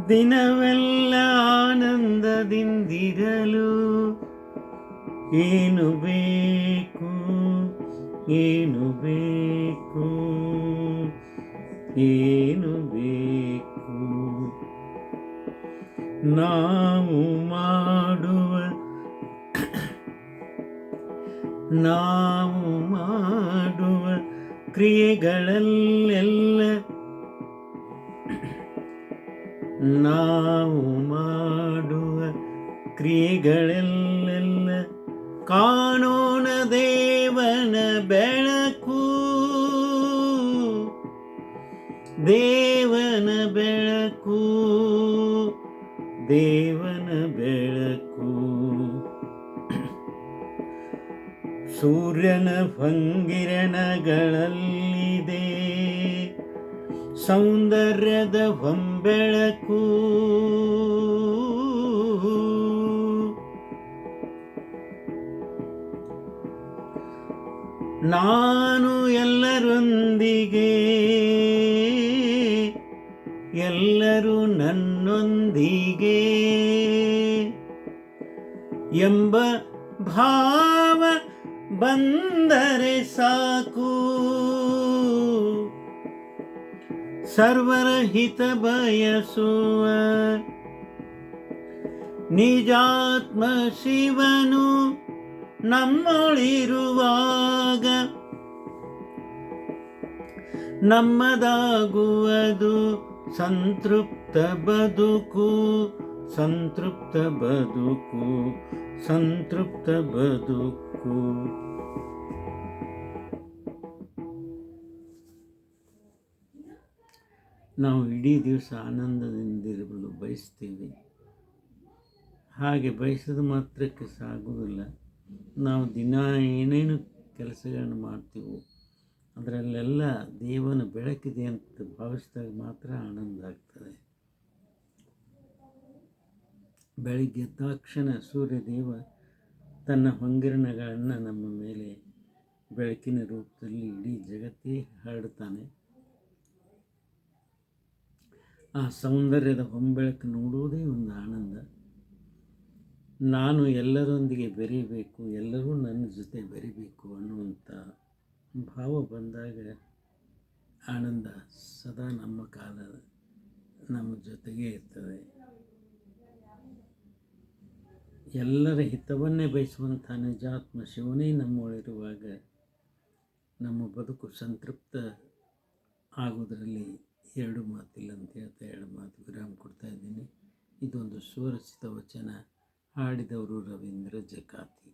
ದಿನವೆಲ್ಲ ಆನಂದದಿಂದಿರಲು ಏನು ಬೇಕು, ಏನು ಬೇಕು, ಏನು ಬೇಕು? ನಾವು ಮಾಡುವ ಕ್ರಿಯೆಗಳಲ್ಲೆಲ್ಲ ನಾವು ಮಾಡುವ ಕ್ರಿಯೆಗಳಲ್ಲೆಲ್ಲ ಕಾಣೋಣ ದೇವನ ಬೆಳಕು, ದೇವನ ಬೆಳಕು, ದೇವನ ಬೆಳಕು. ಸೂರ್ಯನ ಫಂಗಿರಣಗಳಲ್ಲಿದೆ ಸೌಂದರ್ಯದ ಹೊಂಬೆಳಕು. ನಾನು ಎಲ್ಲರೊಂದಿಗೆ, ಎಲ್ಲರೂ ನನ್ನೊಂದಿಗೆ ಎಂಬ ಭಾವ ಬಂದರೆ ಸಾಕು. ಸರ್ವರ ಹಿತ ಬಯಸುವ ನಿಜಾತ್ಮ ಶಿವನು ನಮ್ಮೊಳಿರುವಾಗ ನಮ್ಮದಾಗುವುದು ಸಂತೃಪ್ತ ಬದುಕು, ಸಂತೃಪ್ತ ಬದುಕು, ಸಂತೃಪ್ತ ಬದುಕು. ನಾವು ಇಡೀ ದಿವಸ ಆನಂದದಿಂದಿರಲು ಬಯಸ್ತೀವಿ. ಹಾಗೆ ಬಯಸಿದ ಮಾತ್ರಕ್ಕೆ ಸಾಗುವುದಿಲ್ಲ. ನಾವು ದಿನ ಏನೇನು ಕೆಲಸಗಳನ್ನು ಮಾಡ್ತೀವೋ ಅದರಲ್ಲೆಲ್ಲ ದೇವನ ಬೆಳಕಿದೆ ಅಂತ ಭಾವಿಸಿದಾಗ ಮಾತ್ರ ಆನಂದ ಆಗ್ತದೆ. ಬೆಳಿಗ್ಗೆ ಎದ್ದಾಕ್ಷಣ ಸೂರ್ಯದೇವ ತನ್ನ ಹೊಂಗಿರಣಗಳನ್ನು ನಮ್ಮ ಮೇಲೆ ಬೆಳಕಿನ ರೂಪದಲ್ಲಿ ಇಡೀ ಜಗತ್ತೇ ಹರಡುತ್ತಾನೆ. ಆ ಸೌಂದರ್ಯದ ಹೊಂಬೆಳಕು ನೋಡುವುದೇ ಒಂದು ಆನಂದ. ನಾನು ಎಲ್ಲರೊಂದಿಗೆ ಬೆರೀಬೇಕು, ಎಲ್ಲರೂ ನನ್ನ ಜೊತೆ ಬೆರೀಬೇಕು ಅನ್ನುವಂಥ ಭಾವ ಬಂದಾಗ ಆನಂದ ಸದಾ ನಮ್ಮ ಜೊತೆಗೇ ಇರ್ತದೆ. ಎಲ್ಲರ ಹಿತವನ್ನೇ ಬಯಸುವಂಥ ನಿಜಾತ್ಮ ಶಿವನೇ ನಮ್ಮೊಳಿರುವಾಗ ನಮ್ಮ ಬದುಕು ಸಂತೃಪ್ತ ಆಗುವುದರಲ್ಲಿ ಎರಡು ಮಾತಿಲ್ಲ ಅಂತ ಹೇಳ್ತಾ ಎರಡು ಮಾತು ವಿರಾಮ ಕೊಡ್ತಾ ಇದ್ದೀನಿ. ಇದೊಂದು ಸ್ವರಚಿತ ವಚನ. ಹಾಡಿದವರು ರವೀಂದ್ರ ಜಕಾತಿ.